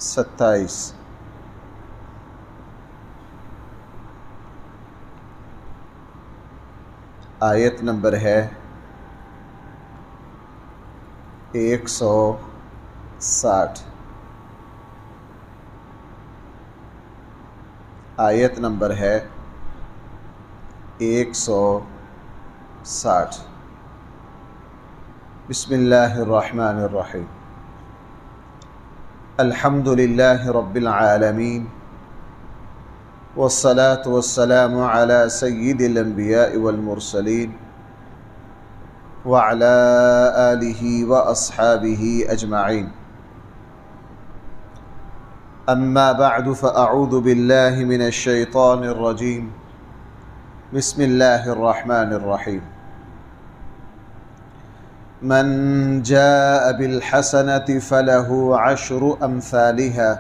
27 آیت نمبر ہے 160 آیت نمبر ہے 160 بسم اللہ الرحمن الرحیم الحمد للہ رب العالمین والصلاة والسلام على سید الانبیاء والمرسلین وعلى آلہ واصحابہ اجمعین اما بعد فاعوذ باللہ من الشیطان الرجیم بسم اللہ الرحمن الرحیم من جاء بالحسنة فله 10 أمثالها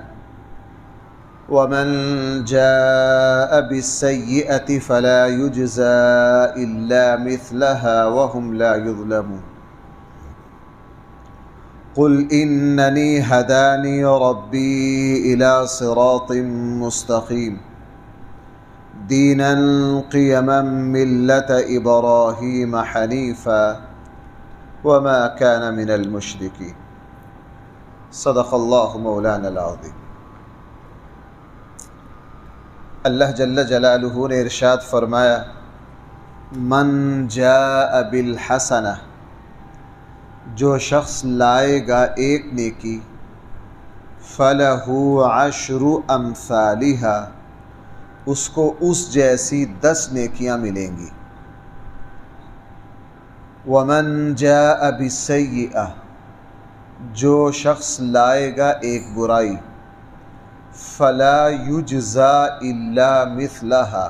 ومن جاء بالسيئة فلا يجزى إلا مثلها وهم لا يظلمون قل إنني هداني ربي إلى صراط مستقيم دينا قيما ملة إبراهيم حنيفا وما كان من المشركين صدق اللہ مولانا العظیم۔ اللہ جل جلالہ نے ارشاد فرمایا من جاء بالحسنہ، جو شخص لائے گا ایک نیکی، فلہ 10 امثالہا، اس کو اس جیسی 10 نیکیاں ملیں گی۔ ومن جاء بالسیئہ، جو شخص لائے گا ایک برائی، فلا یجزا الا مثلہا،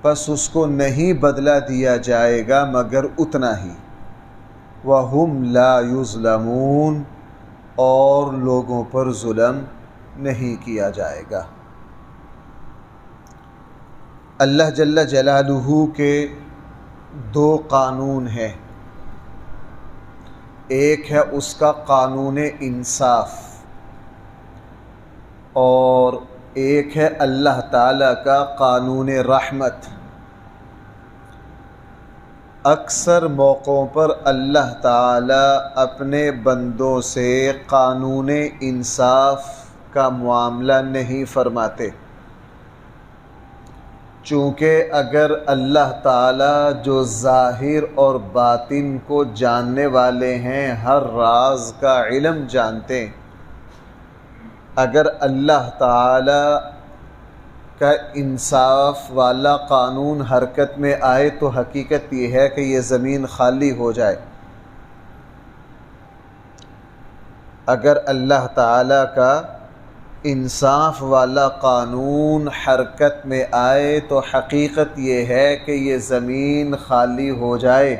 پس اس کو نہیں بدلہ دیا جائے گا مگر اتنا ہی۔ وہم لا یظلمون، اور لوگوں پر ظلم نہیں کیا جائے گا۔ اللہ جل جلالہ کے 2 قانون ہیں، ایک ہے اس کا قانون انصاف، اور ایک ہے اللہ تعالیٰ کا قانون رحمت۔ اکثر موقعوں پر اللہ تعالیٰ اپنے بندوں سے قانون انصاف کا معاملہ نہیں فرماتے، چونکہ اگر اللہ تعالیٰ جو ظاہر اور باطن کو جاننے والے ہیں، ہر راز کا علم جانتے ہیں، اگر اللہ تعالیٰ کا انصاف والا قانون حرکت میں آئے تو حقیقت یہ ہے کہ یہ زمین خالی ہو جائے۔ اگر اللہ تعالیٰ کا انصاف والا قانون حرکت میں آئے تو حقیقت یہ ہے کہ یہ زمین خالی ہو جائے،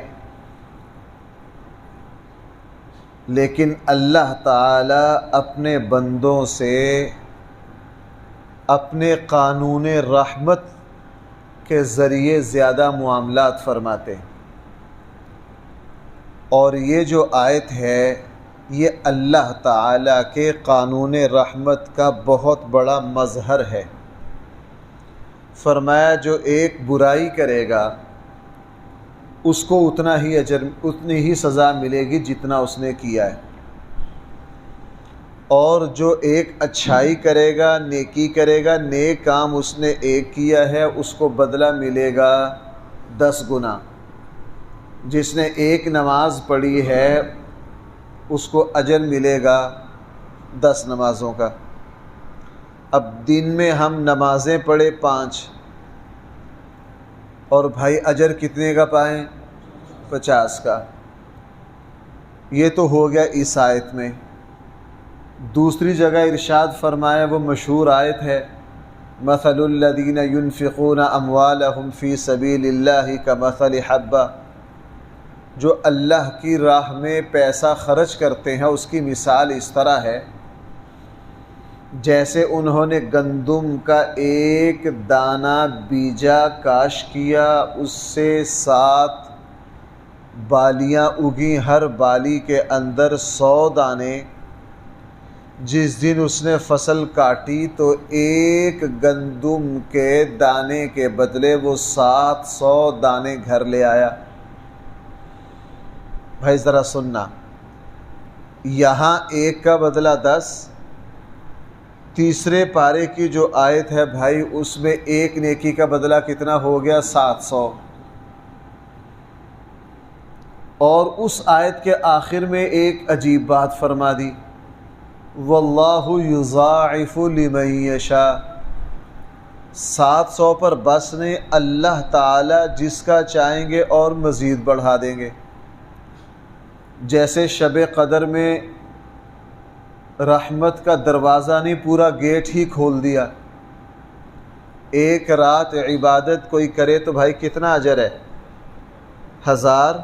لیکن اللہ تعالیٰ اپنے بندوں سے اپنے قانون رحمت کے ذریعے زیادہ معاملات فرماتے ہیں، اور یہ جو آیت ہے یہ اللہ تعالیٰ کے قانون رحمت کا بہت بڑا مظہر ہے۔ فرمایا جو ایک برائی کرے گا اس کو اتنا ہی اجر، اتنی ہی سزا ملے گی جتنا اس نے کیا ہے، اور جو ایک اچھائی کرے گا، نیکی کرے گا، نیک کام اس نے ایک کیا ہے، اس کو بدلہ ملے گا 10 گنا۔ جس نے ایک نماز پڑھی ہے اس کو اجر ملے گا 10 نمازوں کا۔ اب دن میں ہم نمازیں پڑھے 5، اور بھائی اجر کتنے کا پائیں؟ 50 کا۔ یہ تو ہو گیا اس آیت میں۔ دوسری جگہ ارشاد فرمایا، وہ مشہور آیت ہے، مثل الذین ينفقون اموالهم فی سبیل اللہ کمثل حبہ، جو اللہ کی راہ میں پیسہ خرچ کرتے ہیں اس کی مثال اس طرح ہے جیسے انہوں نے گندم کا ایک دانہ بیجا کاش کیا، اس سے 7 بالیاں اگیں، ہر بالی کے اندر 100 دانے، جس دن اس نے فصل کاٹی تو ایک گندم کے دانے کے بدلے وہ 700 دانے گھر لے آیا۔ بھائی ذرا سننا، یہاں ایک کا بدلہ 10، تیسرے پارے کی جو آیت ہے بھائی اس میں ایک نیکی کا بدلہ کتنا ہو گیا؟ 700۔ اور اس آیت کے آخر میں ایک عجیب بات فرما دی، واللہ یضاعف لمن یشاء۔ 700 پر بس نہیں، اللہ تعالی جس کا چاہیں گے اور مزید بڑھا دیں گے۔ جیسے شب قدر میں رحمت کا دروازہ نہیں، پورا گیٹ ہی کھول دیا۔ ایک رات عبادت کوئی کرے تو بھائی کتنا اجر ہے؟ 1000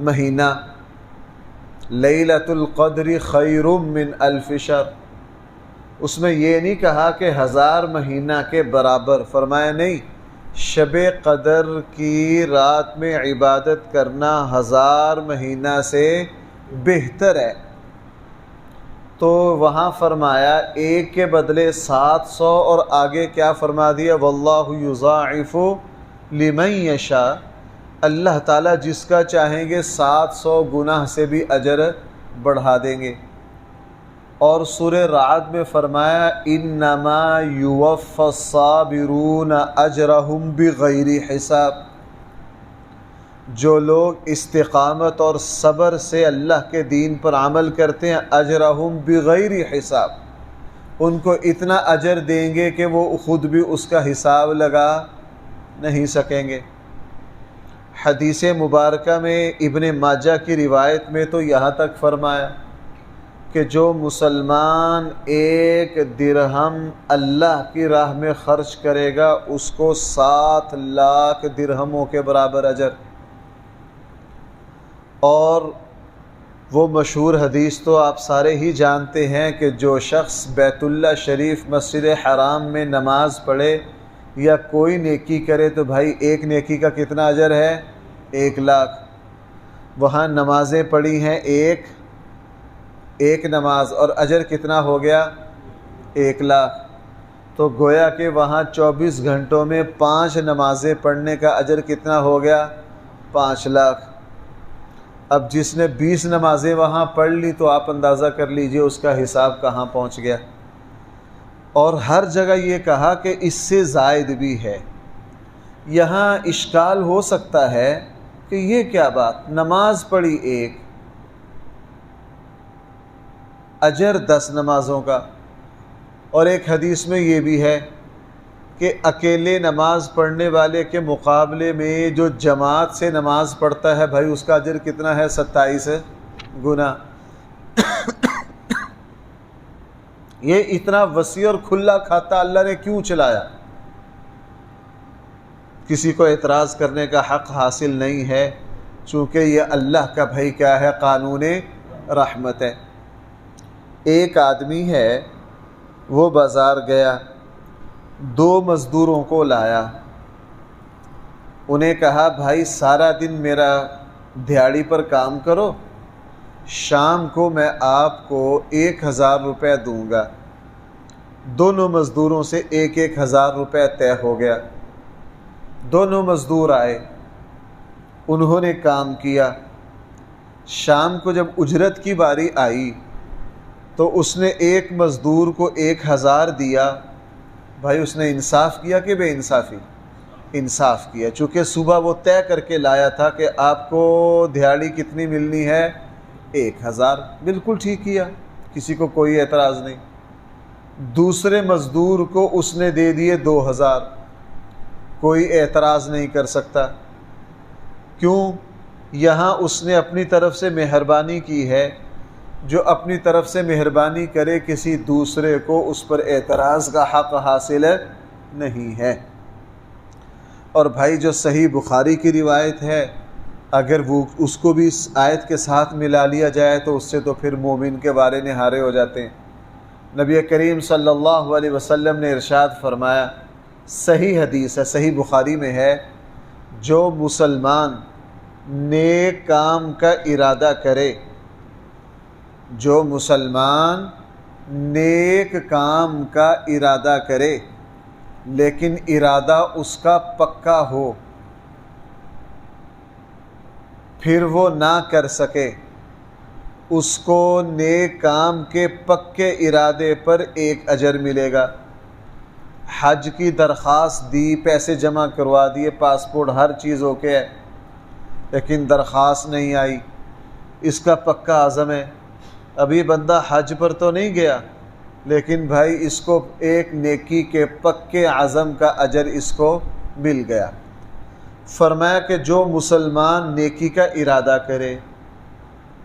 مہینہ۔ لیلۃ القدر خیر من الف شہر۔ اس میں یہ نہیں کہا کہ 1000 مہینہ کے برابر، فرمایا نہیں، شب قدر کی رات میں عبادت کرنا 1000 مہینہ سے بہتر ہے۔ تو وہاں فرمایا ایک کے بدلے 700، اور آگے کیا فرما دیا؟ واللہ یضاعف لمن یشاء۔ اللہ تعالیٰ جس کا چاہیں گے 700 گناہ سے بھی اجر بڑھا دیں گے۔ اور سورہ رعد میں فرمایا انما یوفی الصابرون اجرہم بغیر حساب۔ جو لوگ استقامت اور صبر سے اللہ کے دین پر عمل کرتے ہیں، اجرہم بغیر حساب، ان کو اتنا اجر دیں گے کہ وہ خود بھی اس کا حساب لگا نہیں سکیں گے۔ حدیث مبارکہ میں ابن ماجہ کی روایت میں تو یہاں تک فرمایا کہ جو مسلمان 1 درہم اللہ کی راہ میں خرچ کرے گا اس کو 7 لاکھ درہموں کے برابر اجر۔ اور وہ مشہور حدیث تو آپ سارے ہی جانتے ہیں کہ جو شخص بیت اللہ شریف مسجد حرام میں نماز پڑھے یا کوئی نیکی کرے تو بھائی ایک نیکی کا کتنا اجر ہے؟ 1 لاکھ۔ وہاں نمازیں پڑھی ہیں ایک نماز، اور اجر کتنا ہو گیا؟ 1 لاکھ۔ تو گویا کہ وہاں 24 گھنٹوں میں 5 نمازیں پڑھنے کا اجر کتنا ہو گیا؟ 5 لاکھ۔ اب جس نے 20 نمازیں وہاں پڑھ لی تو آپ اندازہ کر لیجئے اس کا حساب کہاں پہنچ گیا۔ اور ہر جگہ یہ کہا کہ اس سے زائد بھی ہے۔ یہاں اشکال ہو سکتا ہے کہ یہ کیا بات، نماز پڑھی 1، اجر 10 نمازوں کا۔ اور ایک حدیث میں یہ بھی ہے کہ اکیلے نماز پڑھنے والے کے مقابلے میں جو جماعت سے نماز پڑھتا ہے بھائی اس کا اجر کتنا ہے؟ 27 گنا۔ یہ اتنا وسیع اور کھلا کھاتا اللہ نے کیوں چلایا؟ کسی کو اعتراض کرنے کا حق حاصل نہیں ہے، چونکہ یہ اللہ کا بھائی کیا ہے؟ قانون رحمت ہے۔ ایک آدمی ہے، وہ بازار گیا، 2 مزدوروں کو لایا، انہیں کہا بھائی سارا دن میرا دیہڑی پر کام کرو، شام کو میں آپ کو 1000 روپے دوں گا۔ دونوں مزدوروں سے 1000 روپے طے ہو گیا۔ دونوں مزدور آئے، انہوں نے کام کیا۔ شام کو جب اجرت کی باری آئی تو اس نے ایک مزدور کو 1000 دیا۔ بھائی اس نے انصاف کیا کہ بے انصافی؟ انصاف کیا، چونکہ صبح وہ طے کر کے لایا تھا کہ آپ کو دیہڑی کتنی ملنی ہے؟ 1000۔ بالکل ٹھیک کیا، کسی کو کوئی اعتراض نہیں۔ دوسرے مزدور کو اس نے دے دیے 2000، کوئی اعتراض نہیں کر سکتا۔ کیوں؟ یہاں اس نے اپنی طرف سے مہربانی کی ہے۔ جو اپنی طرف سے مہربانی کرے کسی دوسرے کو اس پر اعتراض کا حق حاصل نہیں ہے۔ اور بھائی جو صحیح بخاری کی روایت ہے، اگر وہ اس کو بھی اس آیت کے ساتھ ملا لیا جائے تو اس سے تو پھر مومن کے بارے نہارے ہو جاتے ہیں۔ نبی کریم صلی اللہ علیہ وسلم نے ارشاد فرمایا، صحیح حدیث ہے، صحیح بخاری میں ہے، جو مسلمان نیک کام کا ارادہ کرے، جو مسلمان نیک کام کا ارادہ کرے لیکن ارادہ اس کا پکا ہو، پھر وہ نہ کر سکے، اس کو نیک کام کے پکے ارادے پر ایک اجر ملے گا۔ حج کی درخواست دی، پیسے جمع کروا دیے، پاسپورٹ ہر چیز اوکے ہے، لیکن درخواست نہیں آئی، اس کا پکا عزم ہے۔ ابھی بندہ حج پر تو نہیں گیا، لیکن بھائی اس کو ایک نیکی کے پکے عزم کا اجر اس کو مل گیا۔ فرمایا کہ جو مسلمان نیکی کا ارادہ کرے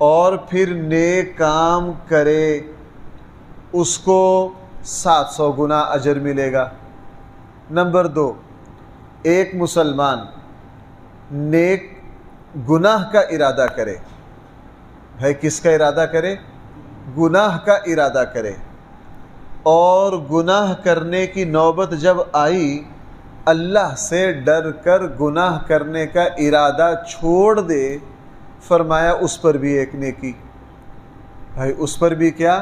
اور پھر نیک کام کرے اس کو 700 گنا اجر ملے گا۔ نمبر 2، ایک مسلمان نیک گناہ کا ارادہ کرے، بھائی کس کا ارادہ کرے؟ گناہ کا ارادہ کرے، اور گناہ کرنے کی نوبت جب آئی اللہ سے ڈر کر گناہ کرنے کا ارادہ چھوڑ دے، فرمایا اس پر بھی ایک نیکی، بھائی اس پر بھی کیا؟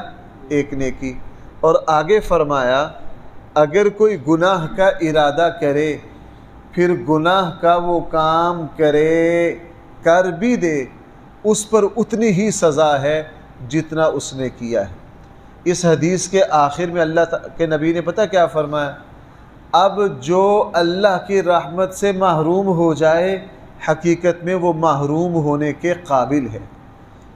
ایک نیکی۔ اور آگے فرمایا اگر کوئی گناہ کا ارادہ کرے پھر گناہ کا وہ کام کرے، کر بھی دے، اس پر اتنی ہی سزا ہے جتنا اس نے کیا ہے۔ اس حدیث کے آخر میں اللہ کے نبی نے پتہ کیا فرمایا؟ اب جو اللہ کی رحمت سے محروم ہو جائے حقیقت میں وہ محروم ہونے کے قابل ہے۔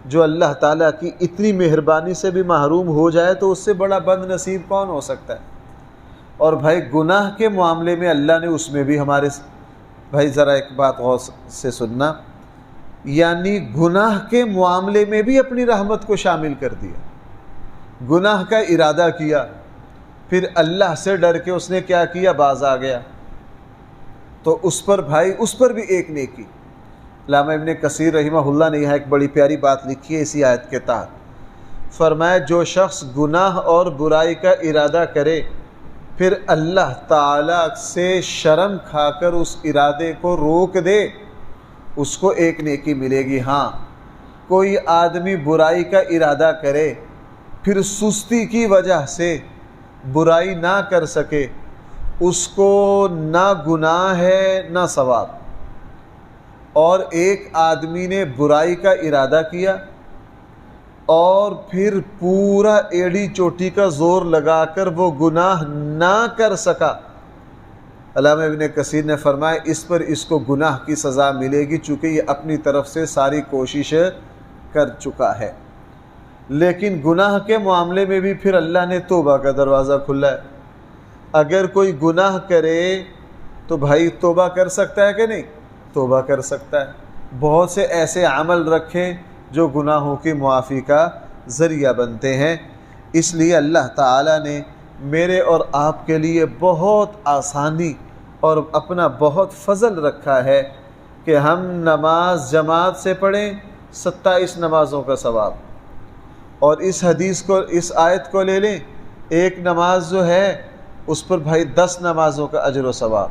جو اللہ تعالیٰ کی اتنی مہربانی سے بھی محروم ہو جائے تو اس سے بڑا بد نصیب کون ہو سکتا ہے؟ اور بھائی گناہ کے معاملے میں اللہ نے اس میں بھی ہمارے، بھائی ذرا ایک بات غور سے سننا، یعنی گناہ کے معاملے میں بھی اپنی رحمت کو شامل کر دیا۔ گناہ کا ارادہ کیا، پھر اللہ سے ڈر کے اس نے کیا کیا؟ باز آ گیا، تو اس پر بھائی اس پر بھی ایک نیکی۔ علامہ ابن کثیر رحمہ اللہ نے یہاں ایک بڑی پیاری بات لکھی ہے اسی آیت کے تحت، فرمایا جو شخص گناہ اور برائی کا ارادہ کرے پھر اللہ تعالیٰ سے شرم کھا کر اس ارادے کو روک دے، اس کو ایک نیکی ملے گی۔ ہاں کوئی آدمی برائی کا ارادہ کرے پھر سستی کی وجہ سے برائی نہ کر سکے، اس کو نہ گناہ ہے نہ ثواب۔ اور ایک آدمی نے برائی کا ارادہ کیا اور پھر پورا ایڑی چوٹی کا زور لگا کر وہ گناہ نہ کر سکا، علامہ ابن کثیر نے فرمایا اس پر اس کو گناہ کی سزا ملے گی، چونکہ یہ اپنی طرف سے ساری کوشش کر چکا ہے۔ لیکن گناہ کے معاملے میں بھی پھر اللہ نے توبہ کا دروازہ کھلا ہے۔ اگر کوئی گناہ کرے تو بھائی توبہ کر سکتا ہے کہ نہیں؟ توبہ کر سکتا ہے۔ بہت سے ایسے عمل رکھیں جو گناہوں کی معافی کا ذریعہ بنتے ہیں۔ اس لیے اللہ تعالیٰ نے میرے اور آپ کے لیے بہت آسانی اور اپنا بہت فضل رکھا ہے کہ ہم نماز جماعت سے پڑھیں 27 نمازوں کا ثواب، اور اس حدیث کو، اس آیت کو لے لیں، ایک نماز جو ہے اس پر بھائی 10 نمازوں کا اجر و ثواب۔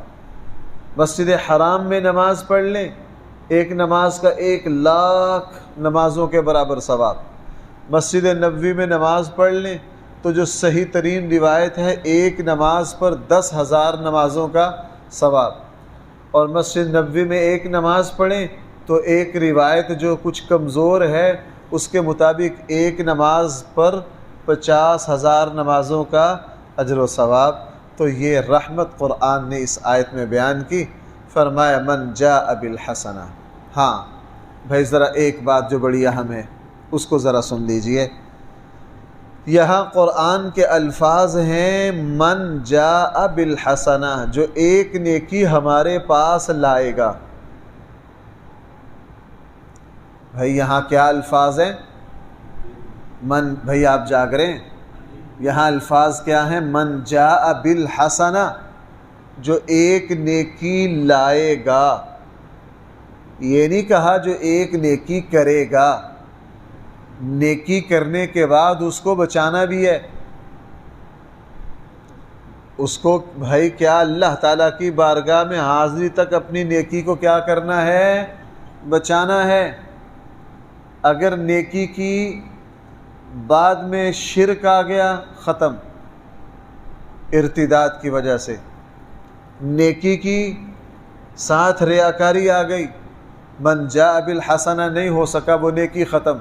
مسجد حرام میں نماز پڑھ لیں، ایک نماز کا 1,00,000 نمازوں کے برابر ثواب۔ مسجد نبوی میں نماز پڑھ لیں تو جو صحیح ترین روایت ہے ایک نماز پر 10,000 نمازوں کا ثواب، اور مسجد نبوی میں ایک نماز پڑھیں تو ایک روایت جو کچھ کمزور ہے اس کے مطابق ایک نماز پر 50,000 نمازوں کا اجر و ثواب۔ تو یہ رحمت قرآن نے اس آیت میں بیان کی، فرمایا من جاء بالحسنہ۔ ہاں بھائی ذرا ایک بات جو بڑی اہم ہے اس کو ذرا سن لیجئے، یہاں قرآن کے الفاظ ہیں من جاء بالحسنہ، جو ایک نیکی ہمارے پاس لائے گا۔ بھائی یہاں کیا الفاظ ہیں؟ من، بھائی آپ جاگ رہے ہیں؟ یہاں الفاظ کیا ہیں؟ من جاء بالحسنہ، جو ایک نیکی لائے گا۔ یہ نہیں کہا جو ایک نیکی کرے گا، نیکی کرنے کے بعد اس کو بچانا بھی ہے۔ اس کو بھائی کیا اللہ تعالیٰ کی بارگاہ میں حاضری تک اپنی نیکی کو کیا کرنا ہے؟ بچانا ہے۔ اگر نیکی کی بعد میں شرک آ گیا، ختم، ارتداد کی وجہ سے۔ نیکی کی ساتھ ریاکاری آ گئی، من جاء بالحسنہ نہیں ہو سکا، وہ نیکی ختم۔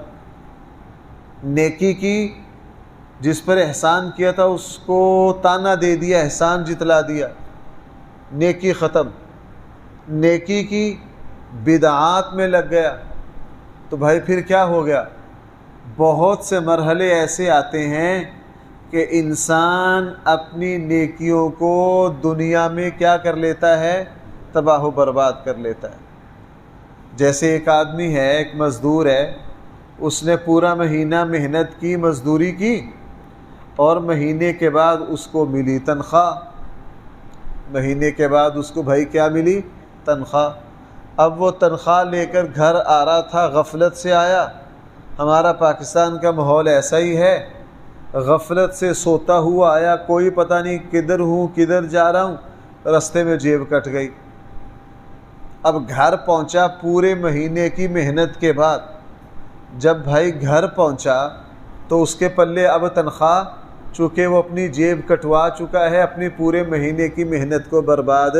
نیکی کی جس پر احسان کیا تھا اس کو تانا دے دیا، احسان جتلا دیا، نیکی ختم۔ نیکی کی بدعات میں لگ گیا تو بھائی پھر کیا ہو گیا؟ بہت سے مرحلے ایسے آتے ہیں کہ انسان اپنی نیکیوں کو دنیا میں کیا کر لیتا ہے؟ تباہ و برباد کر لیتا ہے۔ جیسے ایک آدمی ہے، ایک مزدور ہے، اس نے پورا مہینہ محنت کی، مزدوری کی، اور مہینے کے بعد اس کو ملی تنخواہ۔ مہینے کے بعد اس کو بھائی کیا ملی؟ تنخواہ۔ اب وہ تنخواہ لے کر گھر آ رہا تھا، غفلت سے آیا۔ ہمارا پاکستان کا ماحول ایسا ہی ہے، غفلت سے سوتا ہوا آیا، کوئی پتہ نہیں کدھر ہوں کدھر جا رہا ہوں، رستے میں جیب کٹ گئی۔ اب گھر پہنچا پورے مہینے کی محنت کے بعد، جب بھائی گھر پہنچا تو اس کے پلے اب تنخواہ، چونکہ وہ اپنی جیب کٹوا چکا ہے، اپنی پورے مہینے کی محنت کو برباد،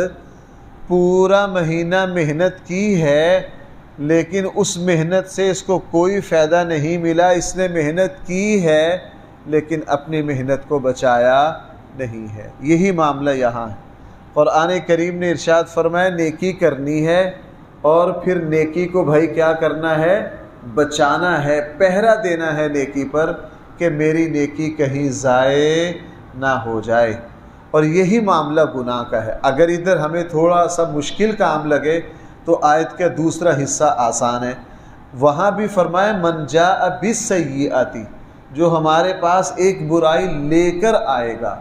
پورا مہینہ محنت کی ہے لیکن اس محنت سے اس کو کوئی فائدہ نہیں ملا۔ اس نے محنت کی ہے لیکن اپنی محنت کو بچایا نہیں ہے۔ یہی معاملہ یہاں ہے۔ قرآن کریم نے ارشاد فرمایا نیکی کرنی ہے، اور پھر نیکی کو بھائی کیا کرنا ہے؟ بچانا ہے، پہرا دینا ہے نیکی پر کہ میری نیکی کہیں ضائع نہ ہو جائے۔ اور یہی معاملہ گناہ کا ہے۔ اگر ادھر ہمیں تھوڑا سا مشکل کام لگے تو آیت کا دوسرا حصہ آسان ہے۔ وہاں بھی فرمایا من جاء بالسیئۃ، جو ہمارے پاس ایک برائی لے کر آئے گا۔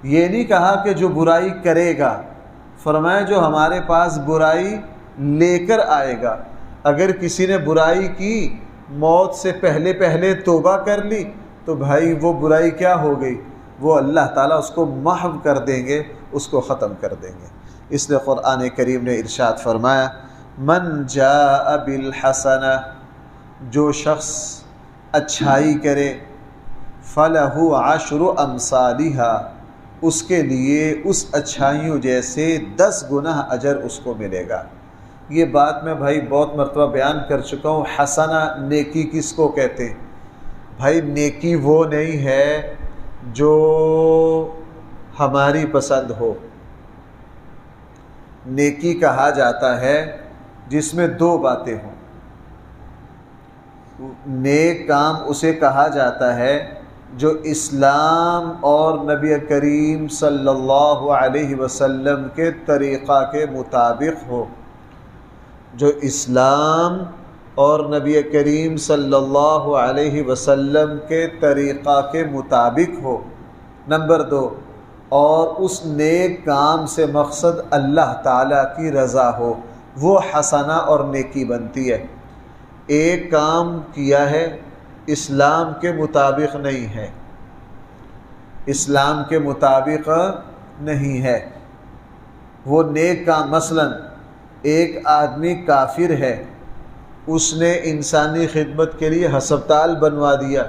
یہ نہیں کہا کہ جو برائی کرے گا، فرمایا جو ہمارے پاس برائی لے کر آئے گا۔ اگر کسی نے برائی کی، موت سے پہلے پہلے توبہ کر لی تو بھائی وہ برائی کیا ہو گئی؟ وہ اللہ تعالیٰ اس کو محو کر دیں گے، اس کو ختم کر دیں گے۔ اس لیے قرآن کریم نے ارشاد فرمایا من جاء بالحسنہ، جو شخص اچھائی کرے، فلہ عشر امثالہا، اس کے لیے اس اچھائیوں جیسے 10 گنا اجر اس کو ملے گا۔ یہ بات میں بھائی بہت مرتبہ بیان کر چکا ہوں۔ حسنہ نیکی کس کو کہتے ہیں؟ بھائی نیکی وہ نہیں ہے جو ہماری پسند ہو۔ نیکی کہا جاتا ہے جس میں 2 باتیں ہوں۔ نیک کام اسے کہا جاتا ہے جو اسلام اور نبی کریم صلی اللہ علیہ وسلم کے طریقہ کے مطابق ہو، جو اسلام اور نبی کریم صلی اللہ علیہ وسلم کے طریقہ کے مطابق ہو۔ نمبر 2، اور اس نیک کام سے مقصد اللہ تعالیٰ کی رضا ہو، وہ حسنہ اور نیکی بنتی ہے۔ ایک کام کیا ہے اسلام کے مطابق نہیں ہے، اسلام کے مطابق نہیں ہے، وہ نیک کام، مثلا ایک آدمی کافر ہے، اس نے انسانی خدمت کے لیے ہسپتال بنوا دیا،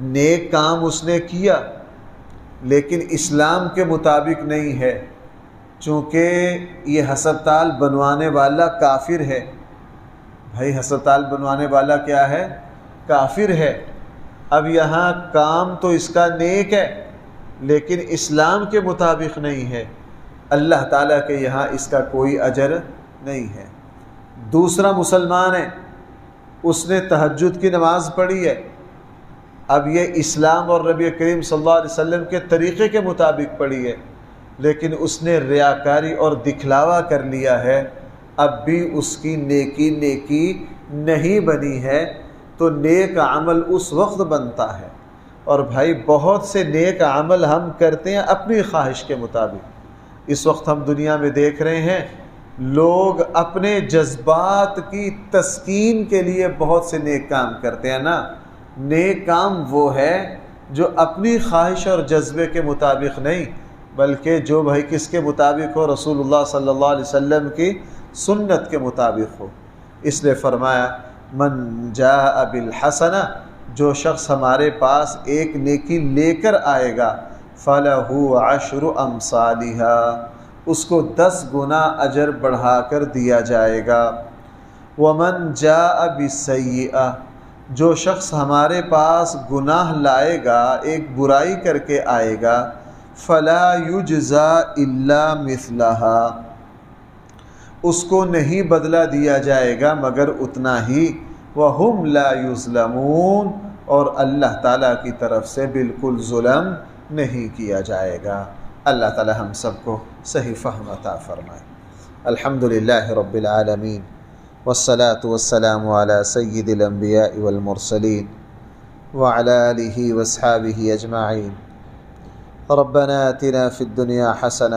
نیک کام اس نے کیا لیکن اسلام کے مطابق نہیں ہے، چونکہ یہ ہسپتال بنوانے والا کافر ہے۔ بھائی ہسپتال بنوانے والا کیا ہے؟ کافر ہے۔ اب یہاں کام تو اس کا نیک ہے لیکن اسلام کے مطابق نہیں ہے، اللہ تعالیٰ کے یہاں اس کا کوئی اجر نہیں ہے۔ دوسرا مسلمان ہے، اس نے تہجد کی نماز پڑھی ہے، اب یہ اسلام اور نبی کریم صلی اللہ علیہ وسلم کے طریقے کے مطابق پڑھی ہے لیکن اس نے ریاکاری اور دکھلاوا کر لیا ہے، اب بھی اس کی نیکی نہیں بنی ہے۔ تو نیک عمل اس وقت بنتا ہے، اور بھائی بہت سے نیک عمل ہم کرتے ہیں اپنی خواہش کے مطابق۔ اس وقت ہم دنیا میں دیکھ رہے ہیں لوگ اپنے جذبات کی تسکین کے لیے بہت سے نیک کام کرتے ہیں نا۔ نیک کام وہ ہے جو اپنی خواہش اور جذبے کے مطابق نہیں، بلکہ جو بھائی کس کے مطابق ہو؟ رسول اللہ صلی اللہ علیہ وسلم کی سنت کے مطابق ہو۔ اس لیے فرمایا من جاء بالحسنہ جو شخص ہمارے پاس ایک نیکی لے کر آئے گا فَلَهُ عَشْرُ أَمْثَالِهَا، اس کو 10 گنا اجر بڑھا کر دیا جائے گا۔ وَمَنْ جَاءَ بِالسَّيِّئَةِ، جو شخص ہمارے پاس گناہ لائے گا، ایک برائی کر کے آئے گا، فَلَا يُجْزَى إِلَّا مِثْلَهَا، اس کو نہیں بدلہ دیا جائے گا مگر اتنا ہی۔ وَهُمْ لَا يُظْلَمُونَ، اور اللہ تعالیٰ کی طرف سے بالکل ظلم نہیں کیا جائے گا۔ اللہ تعالیٰ ہم سب کو صحیح فہم عطا فرمائے۔ الحمدللہ رب العالمین، والصلاة والسلام علی سید الانبیاء والمرسلین وعلی آلہ واصحابہ اجمعین۔ ربنا آتنا فی الدنیا حسنہ